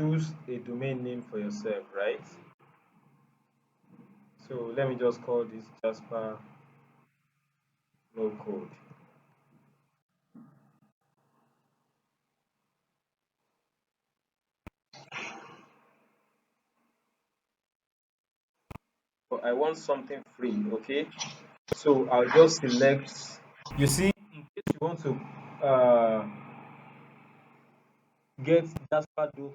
choose a domain name for yourself, right? So let me just call this Jasper no code. But I want something free, okay? So I'll just select. You see, in case you want to get jasper.blog,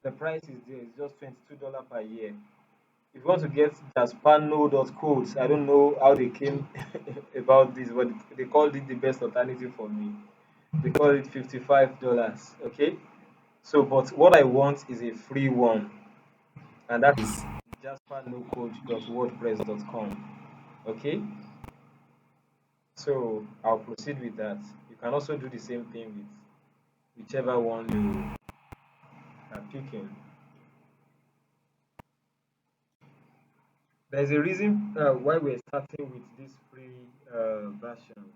the price is there. It's just $22 per year. If you want to get jasperno.codes, I don't know how they came about this, but they called it the best alternative for me. They call it $55. Okay. So, but what I want is a free one, and that is jaspernoCode.wordpress.com. Okay. So I'll proceed with that. You can also do the same thing with whichever one you are picking. There's a reason why we're starting with these free versions,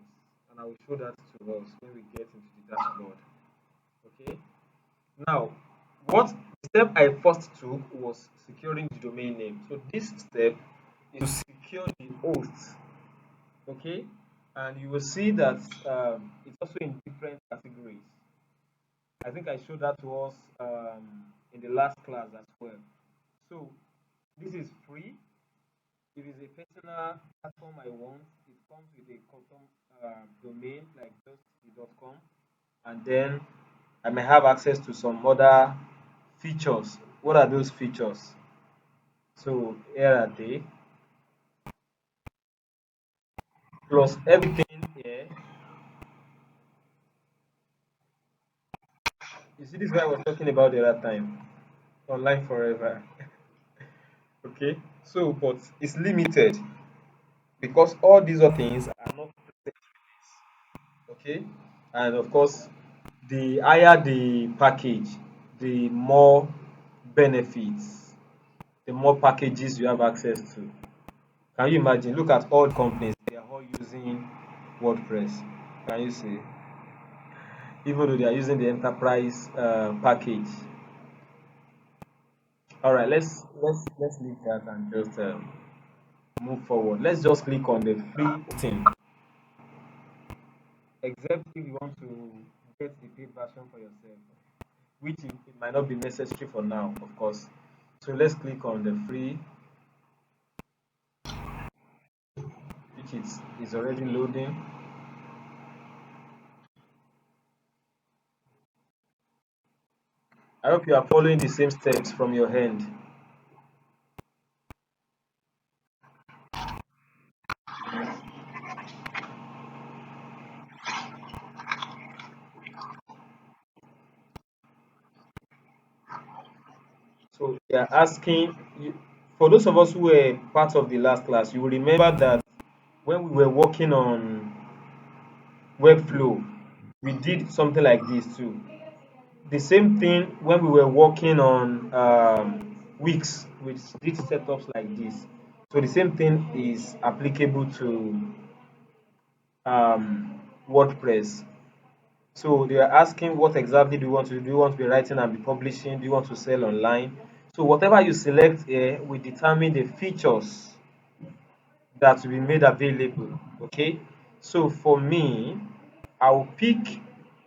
and I will show that to us when we get into the dashboard. Okay. Now, what step I first took was securing the domain name. So this step is to secure the host. Okay, and you will see that it's also in different categories. I think I showed that to us in the last class as well. So this is free. If it's a personal platform I want, it comes with a custom domain like just the .com, and then I may have access to some other features. What are those features? So here are they. Plus everything here. You see, this guy was talking about the other time. Online forever. Okay. So, but it's limited because all these other things are not present. Okay. And of course, the higher the package, the more benefits, the more packages you have access to. Can you imagine? Look at all companies, they are all using WordPress. Can you see? Even though they are using the enterprise package. All right, let's leave that and just move forward. Let's just click on the free thing. Except if you want to get the paid version for yourself, which it might not be necessary for now, of course. So let's click on the free, which is already loading. I hope you are following the same steps from your hand. So they are asking you, for those of us who were part of the last class, you will remember that when we were working on Webflow, we did something like this too. The same thing when we were working on Wix, we did setups like this. So the same thing is applicable to WordPress. So they are asking what exactly do you want to do? Do you want to be writing and be publishing? Do you want to sell online? So whatever you select here will determine the features that will be made available. Okay. So for me, I'll pick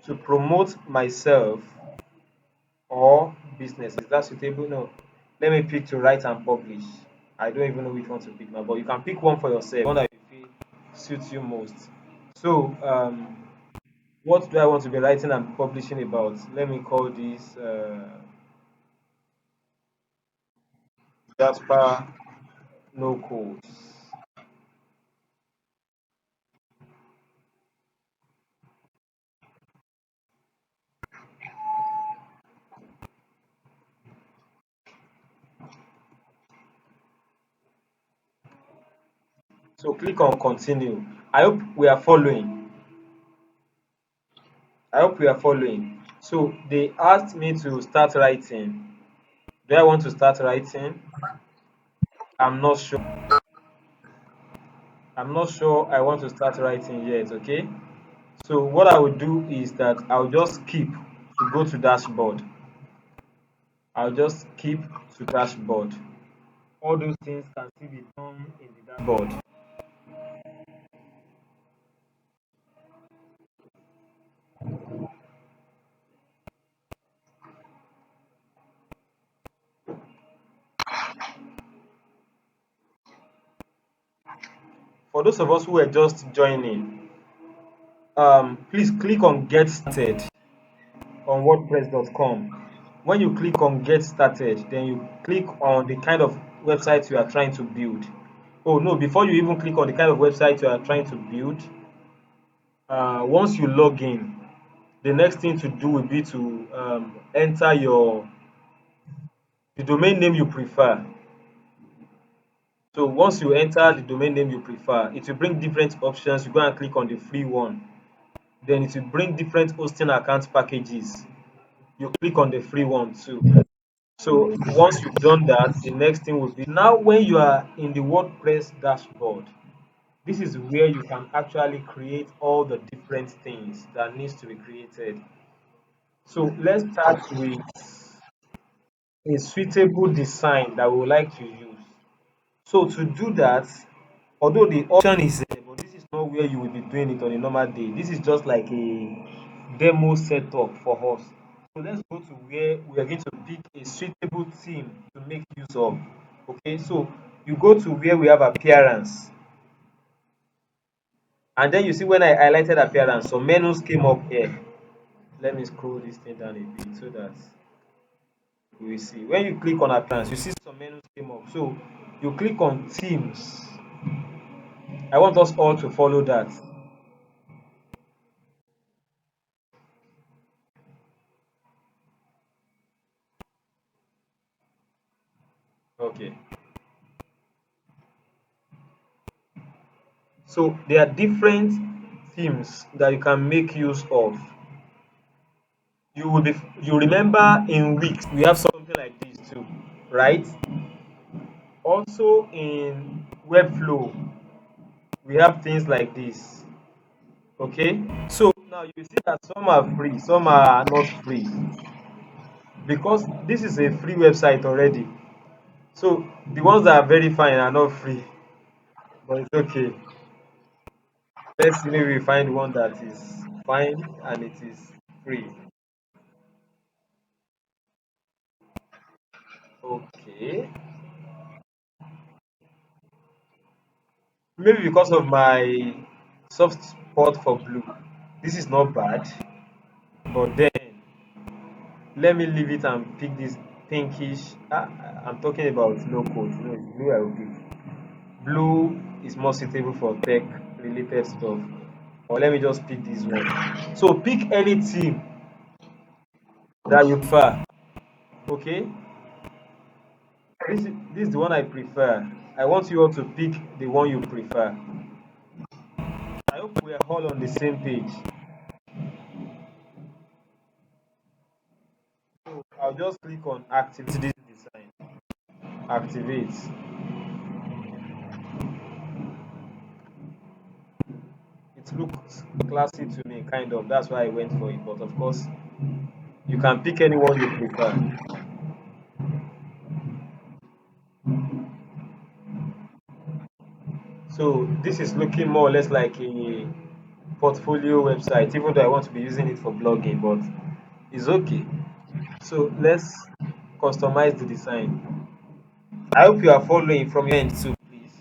to promote myself or business. Is that suitable? No. Let me pick to write and publish. I don't even know which one to pick now, but you can pick one for yourself, one that you feel suits you most. So, what do I want to be writing and publishing about? Let me call this Jasper No Codes. So, click on continue. I hope we are following. I hope we are following. So, they asked me to start writing. Do I want to start writing? I'm not sure. I'm not sure I want to start writing yet, okay? So what I will do is that I'll just skip to go to dashboard. I'll just keep to dashboard. All those things can still be done in the dashboard. For those of us who are just joining, please click on get started on wordpress.com. When you click on get started, then you click on the kind of website you are trying to build. Oh no, before you even click on the kind of website you are trying to build, once you log in, the next thing to do will be to enter the domain name you prefer. So once you enter the domain name you prefer, it will bring different options. You go and click on the free one. Then it will bring different hosting account packages. You click on the free one too. So once you've done that, the next thing will be now when you are in the WordPress dashboard, this is where you can actually create all the different things that needs to be created. So let's start with a suitable design that we would like to use. So to do that, although the option is there, but this is not where you will be doing it on a normal day. This is just like a demo setup for us. So let's go to where we are going to pick a suitable theme to make use of. Okay, so you go to where we have appearance, and then you see when I highlighted appearance, some menus came up here. Let me scroll this thing down a bit so that you will see. When you click on appearance, you see some menus came up. So you click on themes. I want us all to follow that. Okay. So there are different themes that you can make use of. You remember in Wix we have something like this too, right? Also in Webflow we have things like this. Okay? So now you see that some are free, some are not free. Because this is a free website already. So the ones that are very fine are not free. But it's okay. Let's see, maybe we find one that is fine and it is free. Okay. Maybe because of my soft spot for blue. This is not bad. But then let me leave it and pick this pinkish. I'm talking about no code. No, it's blue I will pick. Blue is more suitable for tech related stuff. Or let me just pick this one. So pick any theme that you prefer. Okay? This is the one I prefer. I want you all to pick the one you prefer. I hope we are all on the same page. So I'll just click on activate this design. Activate. It looks classy to me, kind of. That's why I went for it. But of course, you can pick anyone you prefer. So this is looking more or less like a portfolio website, even though I want to be using it for blogging, but it's okay. So let's customize the design. I hope you are following from your end too, please.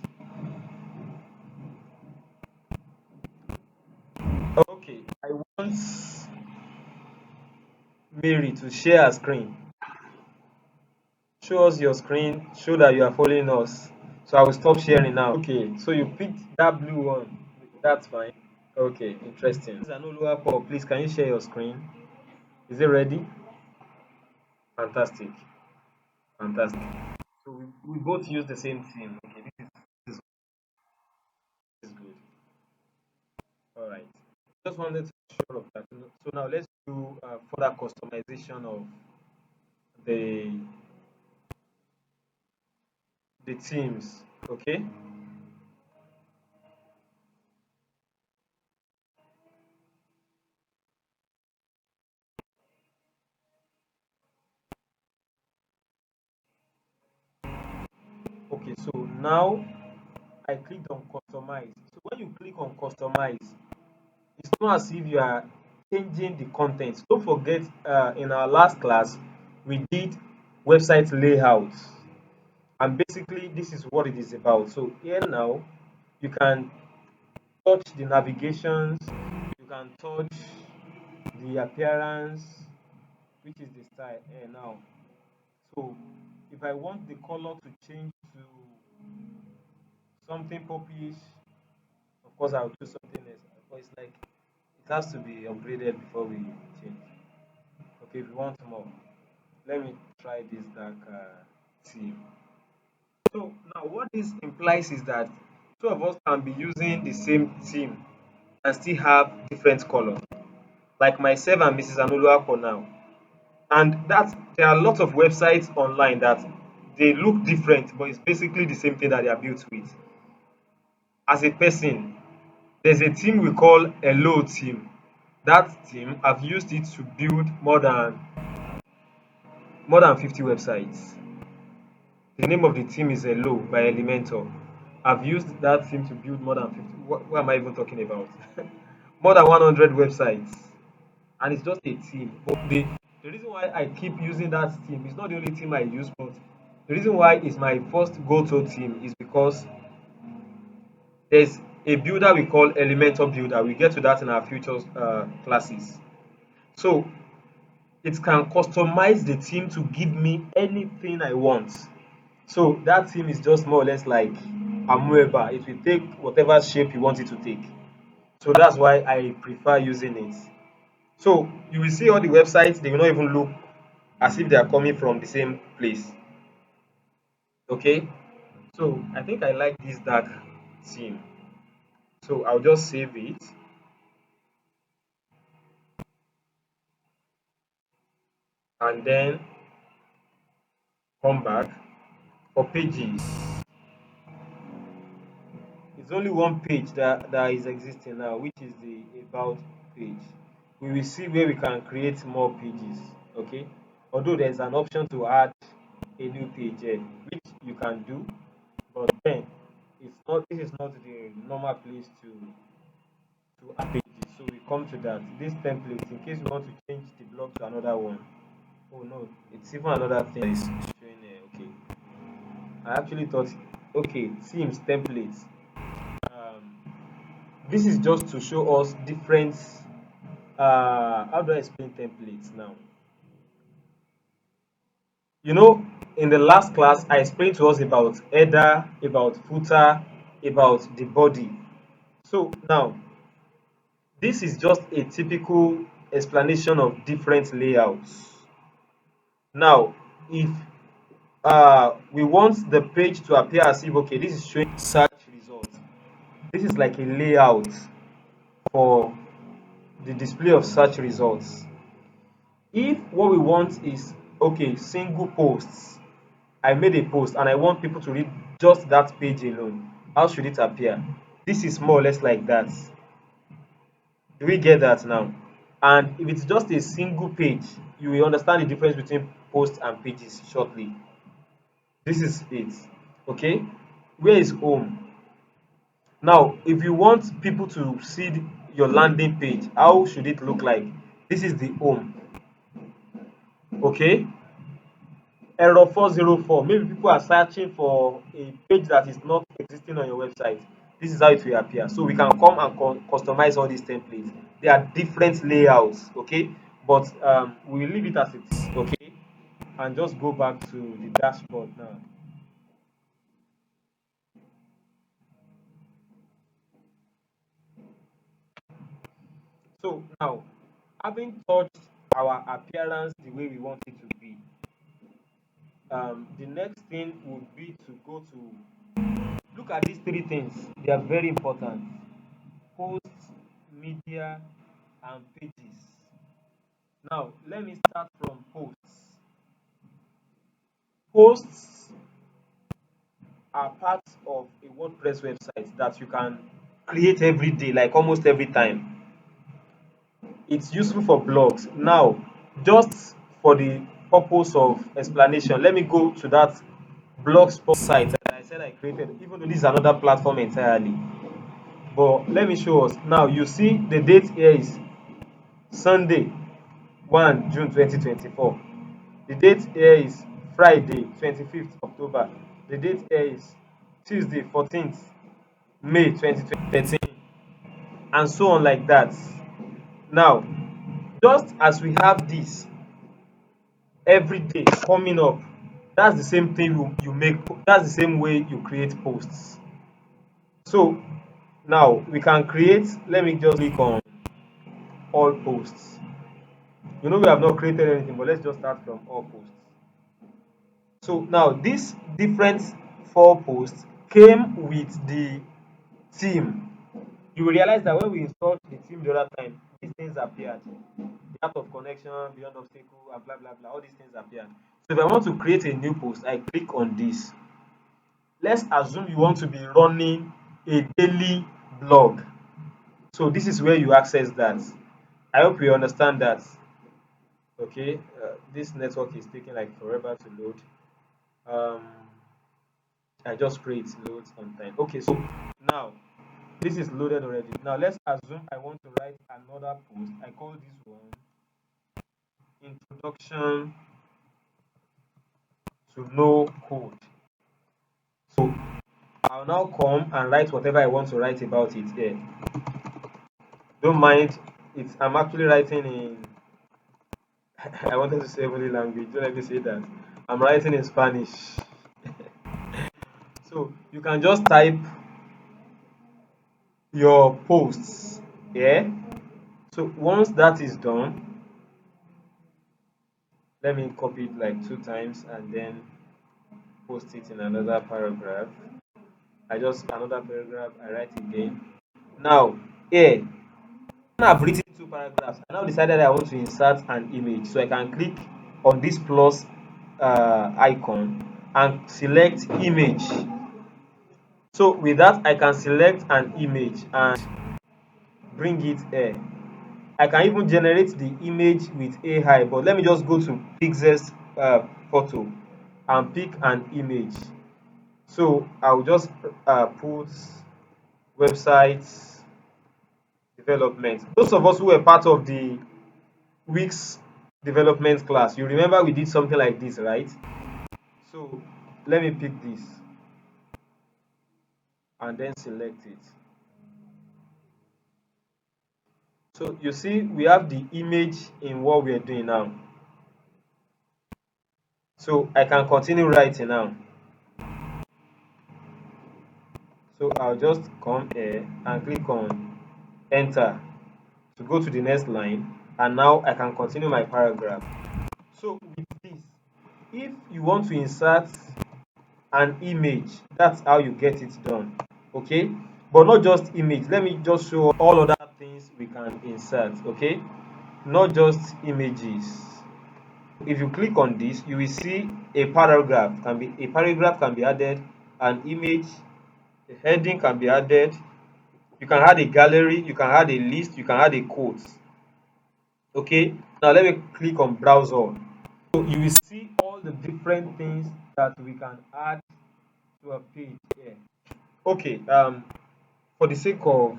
Okay, I want Mary to share her screen. Show us your screen, show that you are following us. So I will stop sharing now. Okay, so you picked that blue one. That's fine. Okay, interesting. Lower Paul, please can you share your screen? Is it ready? Fantastic. Fantastic. So we both use the same theme. Okay, this is good. All right. Just wanted to show of that. So now let's do further customization of the the themes. Okay. Okay, so now I clicked on customize. So when you click on customize, it's not as if you are changing the content. Don't forget, in our last class, we did website layout, and basically this is what it is about. So here now, you can touch the navigations, you can touch the appearance, which is the style here now. So if I want the color to change to something poppyish, of course I'll do something else. But it's like it has to be upgraded before we change. Okay, if you want more, let me try this dark theme. So now what this implies is that two of us can be using the same theme and still have different colors. Like myself and Mrs. Anuluako now. And that there are a lot of websites online that they look different, but it's basically the same thing that they are built with. As a person, there's a team we call Hello Team. That team, I've used it to build more than 50 websites. The name of the team is Hello by Elementor. I've used that team to build more than 50. What am I even talking about? More than 100 websites. And it's just a team. But the reason why I keep using that team is not the only team I use, but the reason why it's my first go-to team is because there's a builder we call Elementor Builder. We get to that in our future classes. So it can customize the team to give me anything I want. So that team is just more or less like amoeba. It will take whatever shape you want it to take. So that's why I prefer using it. So you will see all the websites, they will not even look as if they are coming from the same place. Okay? So I think I like this dark theme. So I'll just save it and then come back for pages. It's only one page that is existing now, which is the about page. We will see where we can create more pages. Okay? Although there's an option to add a new page here, which you can do, but then this is not the normal place to add pages. So we come to that. This template, in case we want to change the blog to another one. Oh no, it's even another thing that is showing here. Okay. I actually thought, okay, themes, templates. This is just to show us different, how do I explain templates now? You know, in the last class, I explained to us about header, about footer, about the body. So now, this is just a typical explanation of different layouts. Now, if we want the page to appear as if, okay, this is showing search results. This is like a layout for the display of search results. If what we want is, okay, single posts, I made a post and I want people to read just that page alone, how should it appear? This is more or less like that. Do we get that now? And if it's just a single page, you will understand the difference between posts and pages shortly. This is it. Okay? Where is home? Now, if you want people to see your landing page, how should it look like? This is the home. Okay? Error 404. Maybe people are searching for a page that is not existing on your website. This is how it will appear. So we can come and customize all these templates. They are different layouts, okay? But we will leave it as it is, okay? And just go back to the dashboard now. So now, having touched our appearance the way we want it to be, the next thing would be to go to look at these three things. They are very important: posts, media, and pages. Now, let me start from posts. Posts are part of a WordPress website that you can create every day, like almost every time. It's useful for blogs. Now, just for the purpose of explanation, let me go to that blogspot site that I said I created, even though this is another platform entirely. But let me show us. Now you see the date here is Sunday 1 June 2024. The date here is Friday 25th October. The date here is Tuesday 14th May 2013, and so on like that. Now, just as we have this every day coming up, that's the same thing you make, that's the same way you create posts. So now we can create, let me just click on all posts. We have not created anything, but let's just start from all posts. So now these different 4 posts came with the theme. You will realize that when we installed the theme the other time, these things appeared. The art of connection, beyond obstacle, and blah blah blah. All these things appeared. So if I want to create a new post, I click on this. Let's assume you want to be running a daily blog. So this is where you access that. I hope you understand that. Okay, this network is taking like forever to load. Um, I just pray it loads on time. Okay, so now this is loaded already. Now let's assume I want to write another post. I call this one Introduction to No Code. So I'll now come and write whatever I want to write about it here. Don't mind, I'm actually writing in I wanted to say only language. Don't let me say that. I'm writing in Spanish. So you can just type your posts here. So once that is done, let me copy it like 2 times and then post it in another paragraph. Another paragraph, I write again. Now here, when I've written 2 paragraphs, I now decided I want to insert an image. So I can click on this plus icon and select image. So with that, I can select an image and bring it here. I can even generate the image with AI, but let me just go to Pixel's photo and pick an image. So I'll just put website development. Those of us who were part of the week's development class, you remember we did something like this, right? So let me pick this and then select it. So you see we have the image in what we are doing now. So I can continue writing now. So I'll just come here and click on enter to go to the next line, and now I can continue my paragraph. So with this, if you want to insert an image, that's how you get it done. Okay, but not just image. Let me just show all other things we can insert. Okay, not just images. If you click on this, you will see a paragraph can be added, an image, a heading can be added. You can add a gallery, you can add a list, you can add a quote. Okay, now let me click on browser. So you will see all the different things that we can add to a page here. Okay, for the sake of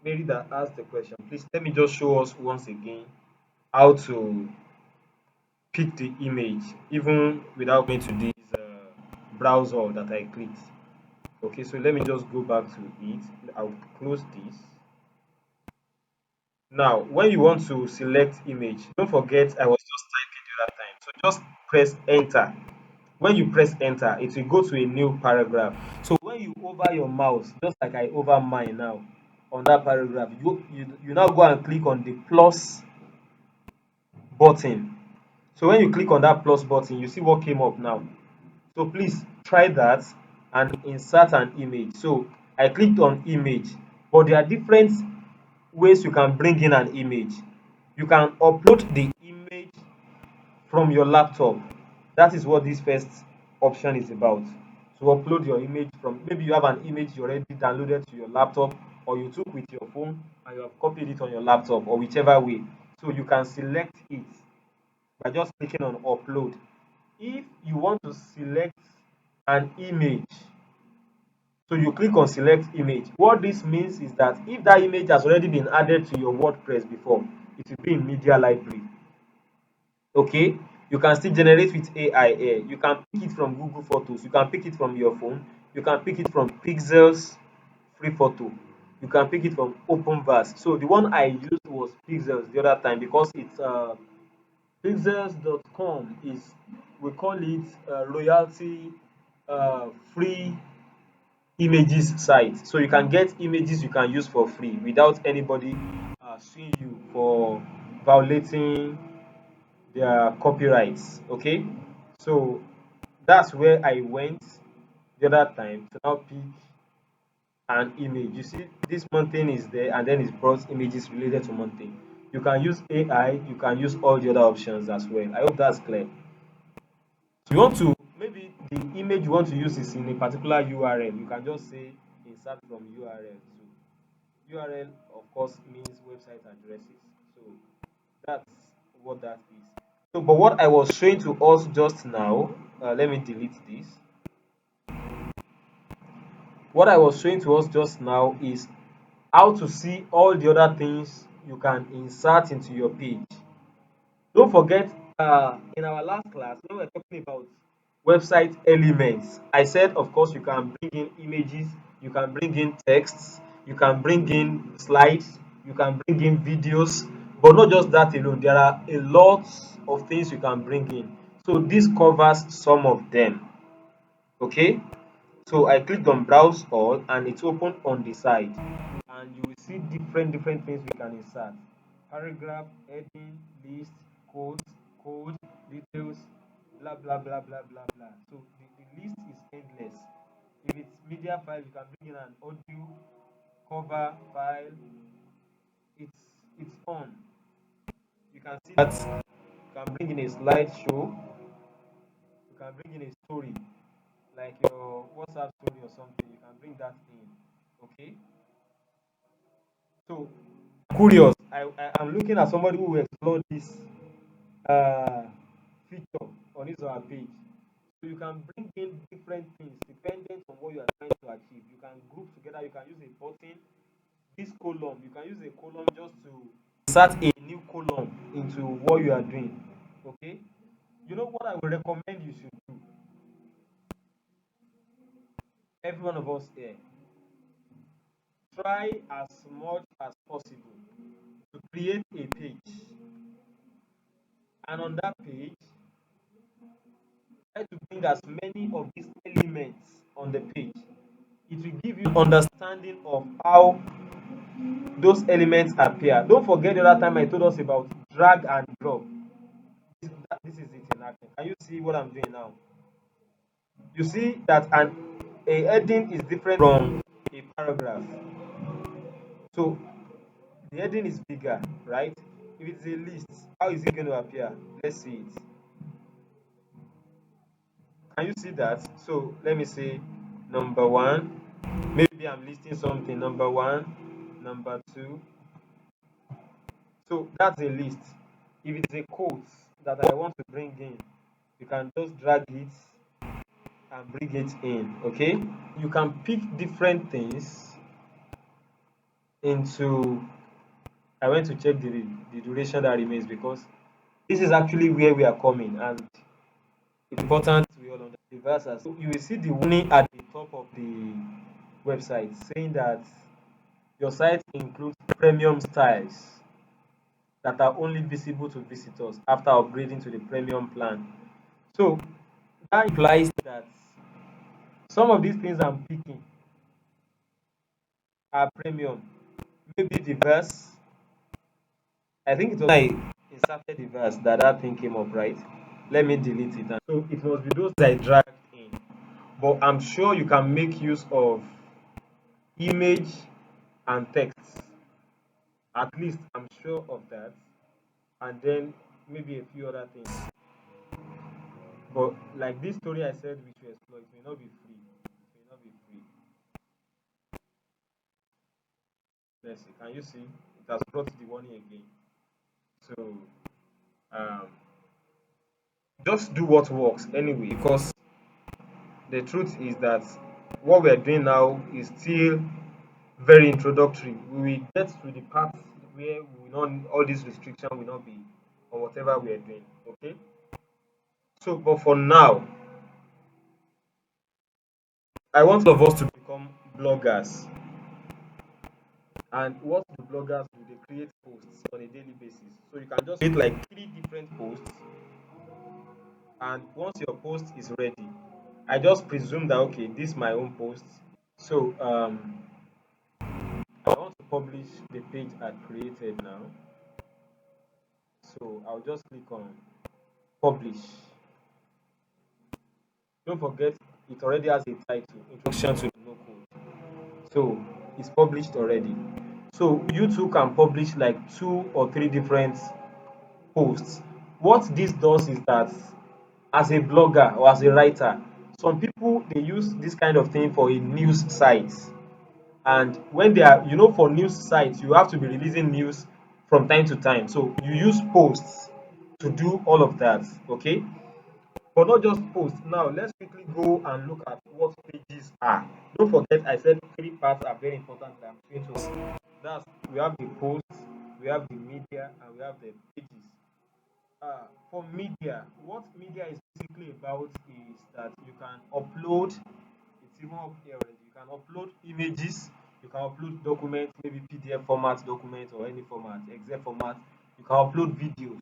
Mary that asked the question, please let me just show us once again how to pick the image even without going to this browser that I clicked. Okay, so let me just go back to it. I'll close this. Now, when you want to select image, don't forget I was just typing the other time. So just press enter. When you press enter, it will go to a new paragraph. So when you hover your mouse, just like I hover mine now on that paragraph, you now go and click on the plus button. So when you click on that plus button, you see what came up now. So please try that and insert an image. So I clicked on image, but there are different ways you can bring in an image. You can upload the image from your laptop. That is what this first option is about. To upload your image from, maybe you have an image you already downloaded to your laptop, or you took with your phone and you have copied it on your laptop, or whichever way. So you can select it by just clicking on upload. If you want to select an image So you click on select image. What this means is that if that image has already been added to your WordPress before, it will be in media library. Okay, you can still generate with AI here. You can pick it from Google Photos, you can pick it from your phone, you can pick it from Pixels free photo, you can pick it from OpenVerse. So the one I used was Pixels the other time because it's pixels.com is, we call it royalty free images site. So you can get images you can use for free without anybody suing you for violating their copyrights. Okay, so that's where I went the other time to now pick an image. You see this mountain is there and then it brought images related to mountain. You can use AI, you can use all the other options as well. I hope that's clear. So you want to, maybe the image you want to use is in a particular URL, you can just say insert from URL. So URL of course means website addresses. So that's what that is. So but what I was showing to us just now, let me delete this. What I was showing to us just now is how to see all the other things you can insert into your page. Don't forget, in our last class, when we were talking about website elements, I said, of course, you can bring in images, you can bring in texts, you can bring in slides, you can bring in videos, but not just that alone. There are a lot of things you can bring in. So this covers some of them. Okay. So I clicked on browse all and it's open on the side, and you will see different things we can insert: paragraph, heading, list, code, details, blah blah blah blah blah blah. So the list is endless. If it's media file, you can bring in an audio cover file. It's on. You can see that you can bring in a slideshow, you can bring in a story like your WhatsApp story or something, you can bring that in. Okay. So curious, I'm looking at somebody who will explore this uh, feature on his or her page. So you can bring in different things depending on what you are trying to achieve. You can group together, you can use a button, this column, you can use a column just to insert a new column into what you are doing. Okay. You know what I would recommend you should do? Every one of us here, try as much as possible to create a page, and on that page try to bring as many of these elements on the page. It will give you understanding of how those elements appear. Don't forget the other time I told us about drag and drop. This is it in action. Can you see what I'm doing now? You see that a heading is different from a paragraph. So the heading is bigger, right? If it's a list, how is it going to appear? Let's see it. Can you see that? So let me say number one. Maybe I'm listing something. Number one, number two. So that's a list. If it's a quote that I want to bring in, you can just drag it and bring it in. Okay. You can pick different things into. I went to check the duration that remains because this is actually where we are coming, and it's important we all understand the verses. So you will see the warning at the top of the website saying that your site includes premium styles that are only visible to visitors after upgrading to the premium plan. So that implies that some of these things I'm picking are premium. Maybe the verse, I think it was when I inserted the verse that that thing came up, right? Let me delete it. So it must be those I dragged in. But I'm sure you can make use of image and text. At least I'm sure of that. And then maybe a few other things. But like this story I said, which you explore, it may not be free. It may not be free. Let's see. Can you see? It has brought the warning again. So um, just do what works anyway. Because the truth is that what we are doing now is still very introductory. We will get to the part where we will not, all these restrictions will not be on whatever we are doing. Okay. So, but for now, I want all of us to become bloggers. And what do bloggers do? They create posts on a daily basis. So you can just create like 3 different posts, and once your post is ready, I just presume that okay, this is my own post. So I want to publish the page I created now. So I'll just click on publish. Don't forget it already has a title, introduction to no code. So it's published already. So you too can publish like 2 or 3 different posts. What this does is that as a blogger or as a writer, some people they use this kind of thing for a news site. And when they are, for news sites, you have to be releasing news from time to time. So you use posts to do all of that. Okay. But not just posts. Now let's quickly go and look at what pages are. Don't forget I said 3 parts are very important that I'm going to. That's we have the posts, we have the media, and we have the pages. For media, what media is basically about is that you can upload, it's even up here already, you can upload images, you can upload documents, maybe PDF format documents or any format, Excel format, you can upload videos,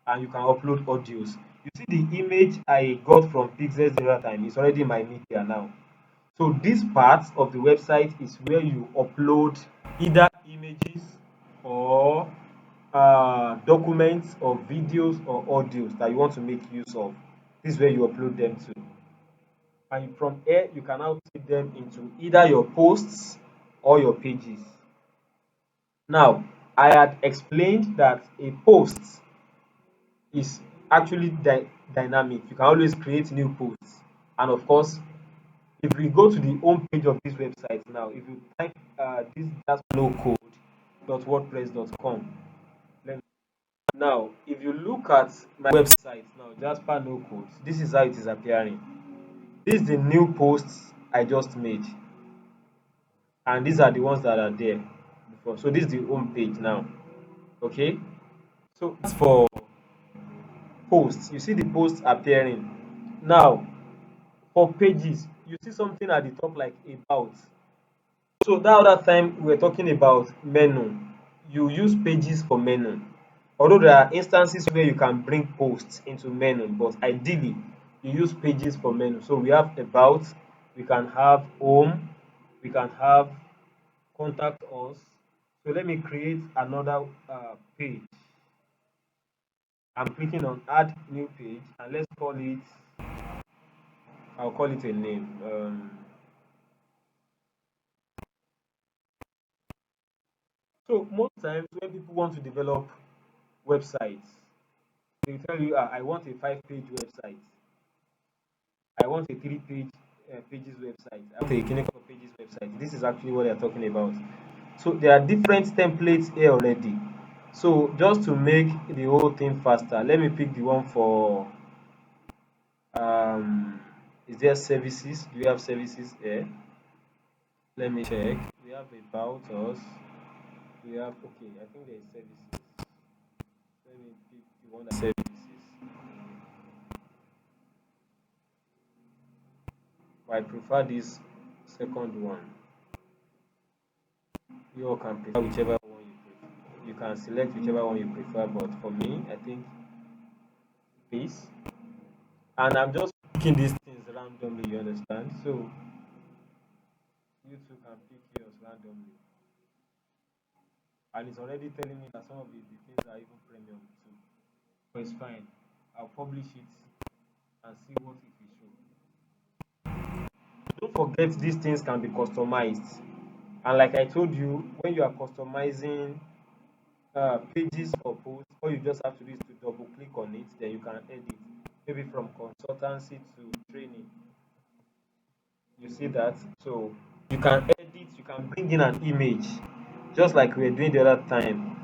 and you can upload audios. You see the image I got from Pixels the other time, it's already in my media now. So this part of the website is where you upload either images or documents or videos or audios that you want to make use of. This is where you upload them to. And from here, you can now take them into either your posts or your pages. Now, I had explained that a post is actually dynamic. You can always create new posts. And of course, if we go to the home page of this website now, if you type this just no code.wordpress.com, now if you look at my website now, Jasper no code, this is how it is appearing. This is the new posts I just made, and these are the ones that are there before. So this is the home page now. Okay, so as for posts, you see the posts appearing now. For pages, you see something at the top like about. So that other time we were talking about menu, you use pages for menu. Although there are instances where you can bring posts into menu, but ideally you use pages for menu. So we have about, we can have home, we can have contact us. So let me create another page. I'm clicking on add new page, and let's call it, I'll call it a name. So most times when people want to develop websites, they tell you, I want a 5-page website. I want a 3-page pages website. I want a clinical pages website. This is actually what they're talking about. So there are different templates here already. So just to make the whole thing faster, let me pick the one for is there services? Do we have services here? Let me check. We have about us. We have, okay, I think there is services. Let me pick the one that services. I prefer this second one. You all can prefer whichever one you prefer. You can select whichever one you prefer, but for me, I think this. And I'm just picking these things randomly, you understand? So you too can pick yours randomly. And it's already telling me that some of the things are even premium too. But it's fine. I'll publish it and see what it will show. Don't forget these things can be customized. And like I told you, when you are customizing pages or posts, all you just have to do is to double click on it, then you can edit, maybe from consultancy to training. You see that? So you can edit, you can bring in an image, just like we were doing the other time.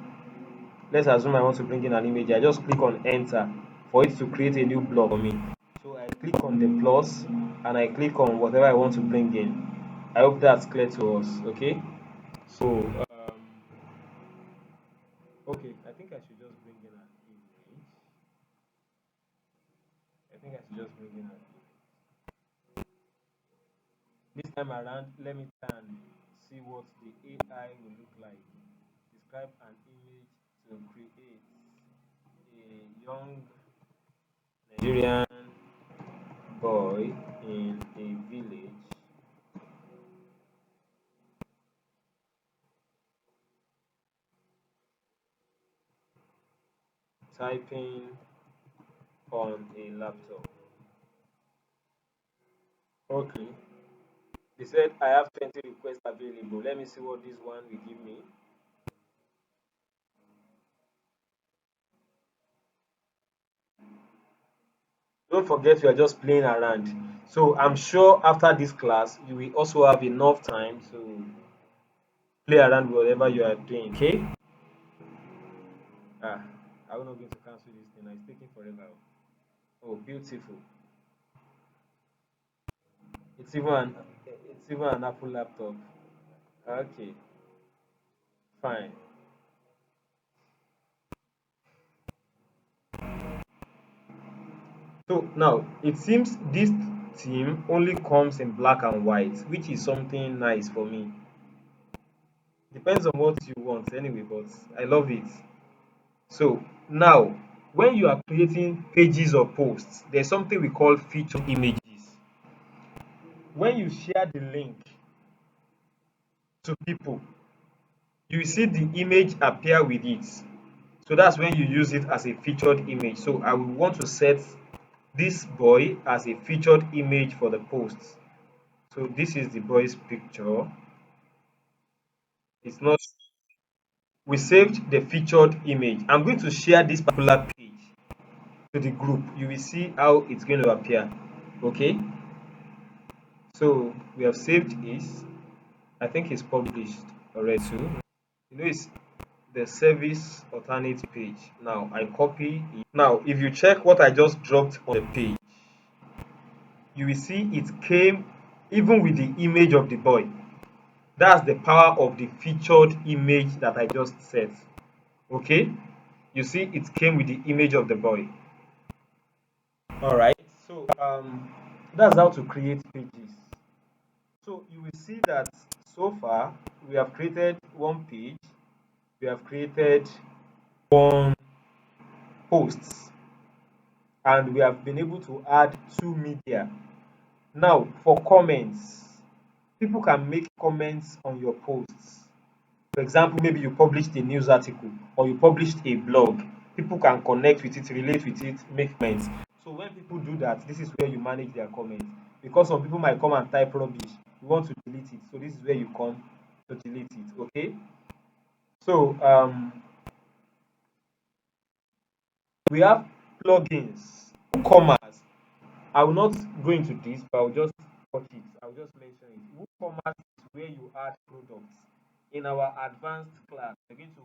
Let's assume I want to bring in an image. I just click on enter for it to create a new blog for me. So I click on the plus, and I click on whatever I want to bring in. I hope that's clear to us. Okay. So okay, I think I should just bring in an image. I think I should just bring in an image. This time around, let me try and see what the AI will look like. Describe an image to create a young Nigerian boy in a village typing on a laptop. Okay. They said I have 20 requests available. Let me see what this one will give me. Don't forget we are just playing around. So I'm sure after this class you will also have enough time to play around with whatever you are doing. Okay? Ah, I'm not going to cancel this thing. It's taking forever. Oh, beautiful. It's even an it's even an Apple laptop. Okay, fine. So now it seems this theme only comes in black and white, which is something nice for me. Depends on what you want anyway, but I love it. So now when you are creating pages or posts, there's something we call featured images. When you share the link to people, you will see the image appear with it. So that's when you use it as a featured image. So I will want to set this boy as a featured image for the post. So this is the boy's picture. It's not, we saved the featured image. I'm going to share this particular page to the group. You will see how it's going to appear. Okay. So we have saved this. I think it's published already too. You know, it's the service alternate page. Now I copy it. Now if you check what I just dropped on the page, you will see it came even with the image of the boy. That's the power of the featured image that I just set. Okay, you see it came with the image of the boy. All right, so that's how to create pages. So you will see that so far we have created one page, we have created one posts, and we have been able to add two media. Now for comments, people can make comments on your posts. For example, maybe you published a news article or you published a blog. People can connect with it, relate with it, make comments. So when people do that, this is where you manage their comments. Because some people might come and type rubbish. You want to delete it. So this is where you come to delete it. Okay. So we have plugins, WooCommerce. I will not go into this, but I'll just touch it. I'll just mention it. WooCommerce is where you add products. In our advanced class, we're going to,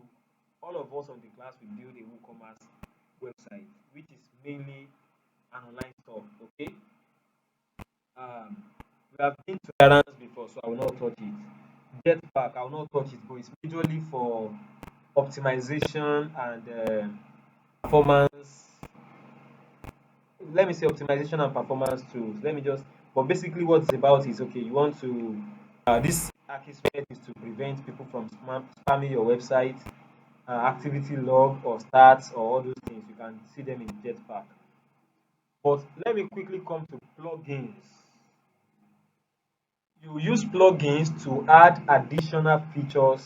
all of us on the class will build a WooCommerce website, which is mainly an online store. Okay. We have been to errands before, so I will not touch it. Jetpack, I will not touch it, but it's majorly for optimization and performance. Let me say optimization and performance tools. Let me just, but basically what it's about is, okay, you want to this Akismet is to prevent people from spamming your website, activity log or stats or all those things. You can see them in Jetpack. But let me quickly come to plugins. You use plugins to add additional features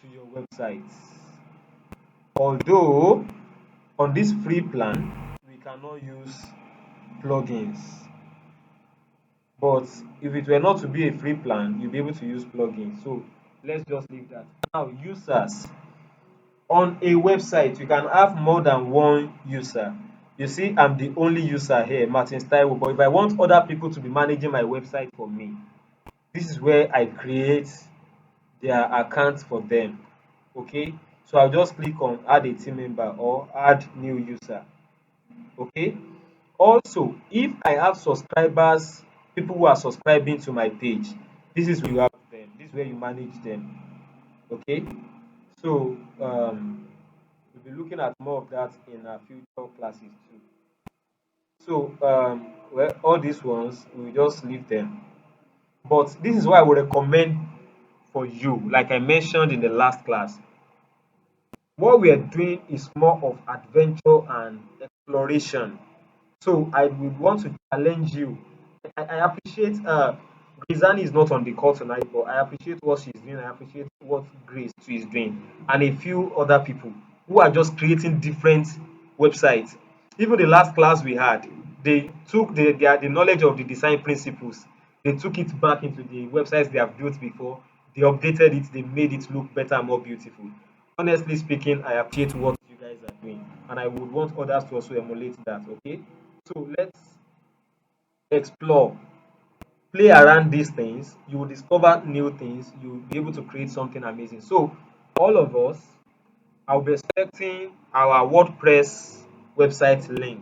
to your websites. Although on this free plan, we cannot use plugins. But if it were not to be a free plan, you'll be able to use plugins. So let's just leave that. Now, users. On a website, you can have more than one user. You see, I'm the only user here, Martin Style. But if I want other people to be managing my website for me, this is where I create their account for them. Okay, so I'll just click on add a team member or add new user. Okay, also if I have subscribers people who are subscribing to my page, this is where you have them, this is where you manage them. Okay, so we'll be looking at more of that in our future classes too. So well, all these ones we will just leave them, but this is why I would recommend for you, like I mentioned in the last class, what we are doing is more of adventure and exploration. So I would want to challenge you. I appreciate Grizani is not on the call tonight, but I appreciate what she's doing. I appreciate what Grace too is doing, and a few other people who are just creating different websites. Even the last class we had, they took the knowledge of the design principles, they took it back into the websites they have built before, they updated it, they made it look better and more beautiful. Honestly speaking, I appreciate what you guys are doing, and I would want others to also emulate that. Okay, so let's explore, play around these things. You will discover new things. You will be able to create something amazing. So, all of us, I'll be expecting our WordPress website link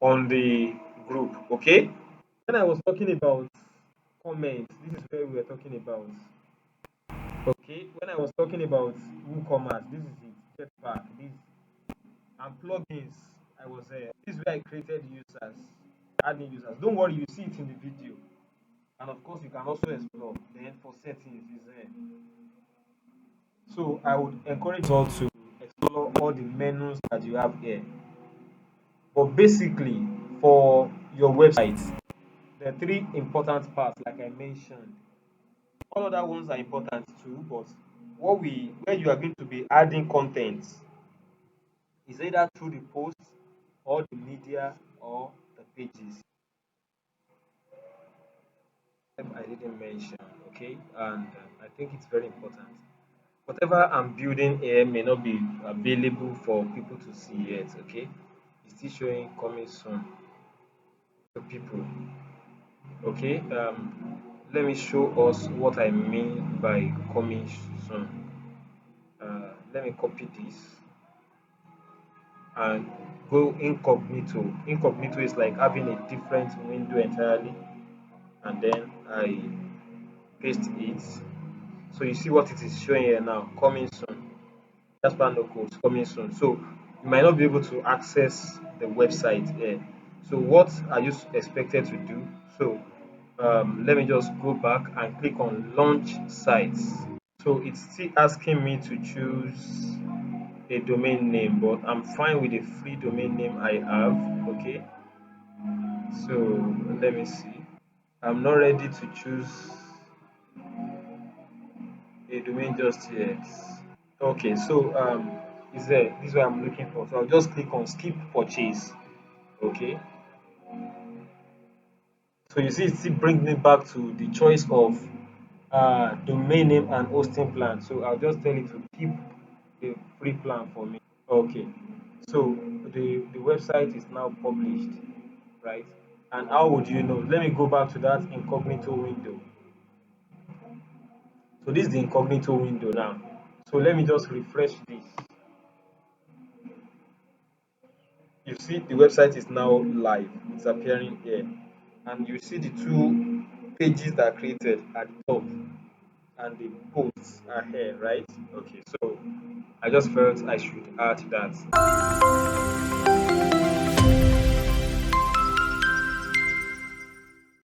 on the group. Okay. When I was talking about comments, this is where we were talking about. Okay. When I was talking about WooCommerce, this is it. Jetpack. This and plugins. I was there. This is where I created users, adding users. Don't worry, you see it in the video. And of course, you can also explore. Then for settings is there. So I would encourage you all to explore all the menus that you have here. But basically, for your website, the three important parts, like I mentioned, all other ones are important too. But where you are going to be adding content is either through the posts or the media or the pages. I didn't mention, okay, and I think it's very important. Whatever I'm building here may not be available for people to see yet, okay? It's still showing coming soon to people, okay? Let me show us what I mean by coming soon. Let me copy this and go incognito. Incognito is like having a different window entirely, and then I paste it. So you see what it is showing here now, coming soon. Jasper no codes coming soon. So you might not be able to access the website here. So what are you expected to do? So let me just go back and click on launch sites. So it's still asking me to choose a domain name, but I'm fine with the free domain name I have. Okay. So let me see. I'm not ready to choose a domain just yet. Okay, so is there this is what I'm looking for. So I'll just click on skip purchase. Okay, so you see it still brings me back to the choice of domain name and hosting plan. So I'll just tell it to keep the free plan for me. Okay, so the website is now published, right? And how would you know? Let me go back to that incognito window. So this is the incognito window now. So let me just refresh this. You see the website is now live, it's appearing here, and you see the two pages that are created at the top and the posts are here, right? Okay, so I just felt I should add that.